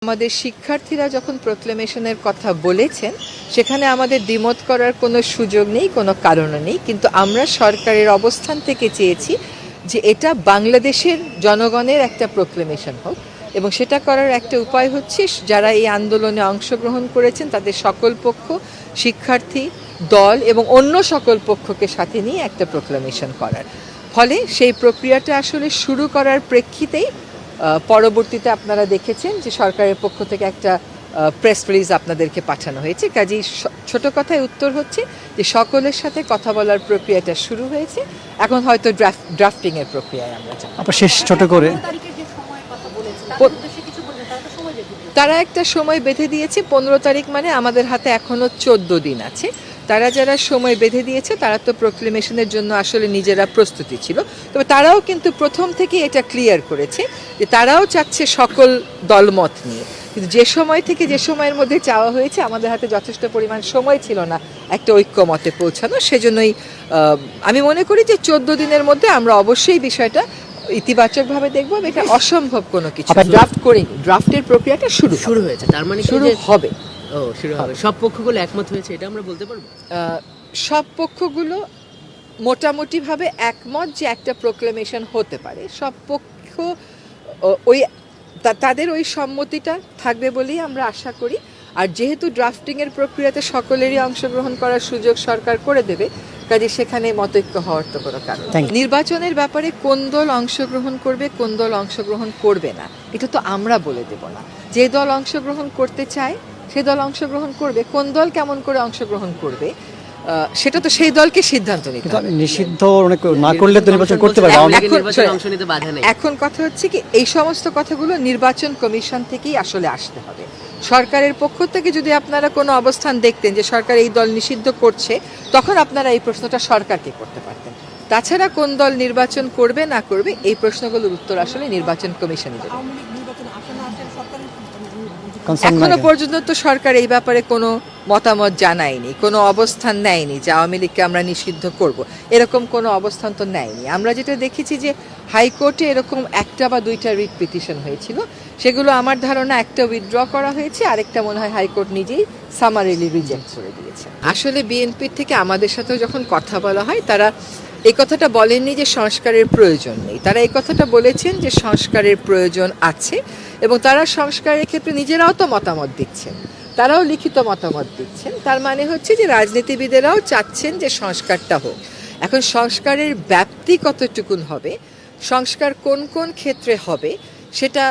আমাদের শিক্ষার্থীরা যখন প্রোক্লেমেশনের কথা বলেছেন সেখানে আমাদের দ্বিমত করার কোনো সুযোগ নেই, কোনো কারণও নেই, কিন্তু আমরা সরকারের অবস্থান থেকে চেয়েছি যে এটা বাংলাদেশের জনগণের একটা প্রোক্লেমেশন হোক এবং সেটা করার একটা উপায় হচ্ছে যারা এই আন্দোলনে অংশগ্রহণ করেছেন তাদের সকল পক্ষ, শিক্ষার্থী দল এবং অন্য সকল পক্ষকে সাথে নিয়ে একটা প্রোক্লেমেশন করার ফলে সেই প্রক্রিয়াটা আসলে শুরু করার প্রেক্ষিতেই পরবর্তীতে আপনারা দেখেছেন যে সরকারের পক্ষ থেকে একটা প্রেস রিলিজ আপনাদেরকে পাঠানো হয়েছে। কাজেই ছোট কথায় উত্তর হচ্ছে যে সকলের সাথে কথা বলার প্রক্রিয়াটা শুরু হয়েছে, এখন হয়তো ড্রাফটিংয়ের প্রক্রিয়ায় আমরা যাব। শেষ ছোট করে তারা একটা সময় বেঁধে দিয়েছে 15 তারিখ, মানে আমাদের হাতে এখনো 14 দিন আছে। তারা যারা সময় বেঁধে দিয়েছে তারা তো প্রোক্লেমেশনের জন্য আসলে নিজেরা প্রস্তুতি ছিল, তবে তারাও কিন্তু প্রথম থেকে এটা ক্লিয়ার করেছে যে তারাও চাচ্ছে সকল দলমত নিয়ে, কিন্তু যে সময় থেকে যে সময়ের মধ্যে চাওয়া হয়েছে আমাদের হাতে যথেষ্ট পরিমাণ সময় ছিল না একটা ঐক্যমতে পৌঁছানো। সেজন্যই আমি মনে করি যে 14 দিনের মধ্যে আমরা অবশ্যই বিষয়টা ইতিবাচকভাবে দেখব। এটা অসম্ভব কোনো কিছু, ড্রাফট করিনি, ড্রাফটের প্রক্রিয়াটা শুরু হয়েছে, তার মানে শুরু হবে। শুরু হবে। সব পক্ষগুলো একমত হয়েছে, এটা আমরা বলতে পারবো? সব পক্ষগুলো মোটামুটিভাবে একমত যে একটা প্রোক্লেমেশন হতে পারে। সব পক্ষ ওই তাদের ওই সম্মতিটা থাকবে বলেই আমরা আশা করি। আর যেহেতু ড্রাফটিংয়ের প্রক্রিয়াতে সকলেরই অংশগ্রহণ করার সুযোগ সরকার করে দেবে, কাজে সেখানে মতৈক্য হওয়ার তো কোনো কারণ। নির্বাচনের ব্যাপারে কোন দল অংশগ্রহণ করবে, কোন দল অংশগ্রহণ করবে না, এটা তো আমরা বলে দেব না। যে দল অংশগ্রহণ করতে চায় সে দল অংশগ্রহণ করবে, কোন দল কেমন করে অংশগ্রহণ করবে সেটা তো সেই দলকে সিদ্ধান্ত নিতে হবে। নিষিদ্ধ না করলে তো নির্বাচন করতে পারবে। এখন কথা হচ্ছে কি, এই সমস্ত কথাগুলো নির্বাচন কমিশন থেকেই আসলে আসতে হবে। সরকারের পক্ষ থেকে যদি আপনারা কোনো অবস্থান দেখতেন যে সরকার এই দল নিষিদ্ধ করছে, তখন আপনারা এই প্রশ্নটা সরকারকে করতে পারতেন। তাছাড়া কোন দল নির্বাচন করবে না করবে এই প্রশ্নগুলোর উত্তর আসলে নির্বাচন কমিশনই দেবে। এখনো পর্যন্ত তো সরকার এই ব্যাপারে কোনো মতামত জানায়নি, কোনো অবস্থান নেয়নি যে আওয়ামী লীগকে আমরা নিষিদ্ধ করব, এরকম কোনো অবস্থান তো নেয়নি। আমরা যেটা দেখেছি যে হাইকোর্টে এরকম একটা বা দুইটা রিট পিটিশন হয়েছিল, সেগুলো আমার ধারণা একটা উইথড্র করা হয়েছে, আরেকটা মনে হয় হাইকোর্ট নিজেই সামারিলি রিজেক্ট করে দিয়েছে। আসলে বিএনপির থেকে আমাদের সাথেও যখন কথা বলা হয় তারা এই কথাটা বলেননি যে সংস্কারের প্রয়োজন নেই, তারা এই কথাটা বলেছেন যে সংস্কারের প্রয়োজন আছে এবং তারা সংস্কারের ক্ষেত্রে নিজেরাও তো মতামত দিচ্ছেন, তারাও লিখিত মতামত দিচ্ছেন। তার মানে হচ্ছে যে রাজনীতিবিদেরাও চাচ্ছেন যে সংস্কারটা হোক। এখন সংস্কারের ব্যাপ্তি কতটুকুন হবে, সংস্কার কোন কোন ক্ষেত্রে হবে, সেটা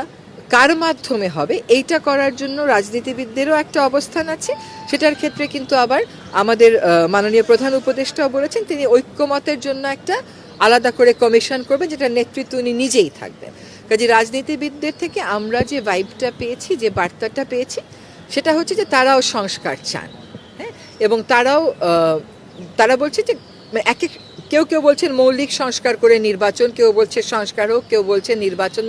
কার মাধ্যমে হবে, এইটা করার জন্য রাজনীতিবিদদেরও একটা অবস্থান আছে। সেটার ক্ষেত্রে কিন্তু আবার আমাদের মাননীয় প্রধান উপদেষ্টাও বলেছেন তিনি ঐক্যমতের জন্য একটা আলাদা করে কমিশন করবেন, যেটা নেতৃত্ব উনি নিজেই থাকবেন। কাজে রাজনীতিবিদদের থেকে আমরা যে ভাইবটা পেয়েছি, যে বার্তাটা পেয়েছি, সেটা হচ্ছে যে তারাও সংস্কার চান। হ্যাঁ, এবং তারা বলছে যে কেউ কেউ বলছেন মৌলিক সংস্কার করে নির্বাচন, কেউ বলছে সংস্কার হোক, কেউ বলছে নির্বাচন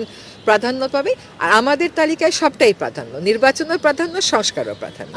প্রাধান্য পাবে। আর আমাদের তালিকায় সবটাই প্রাধান্য, নির্বাচনও প্রাধান্য, সংস্কারও প্রাধান্য।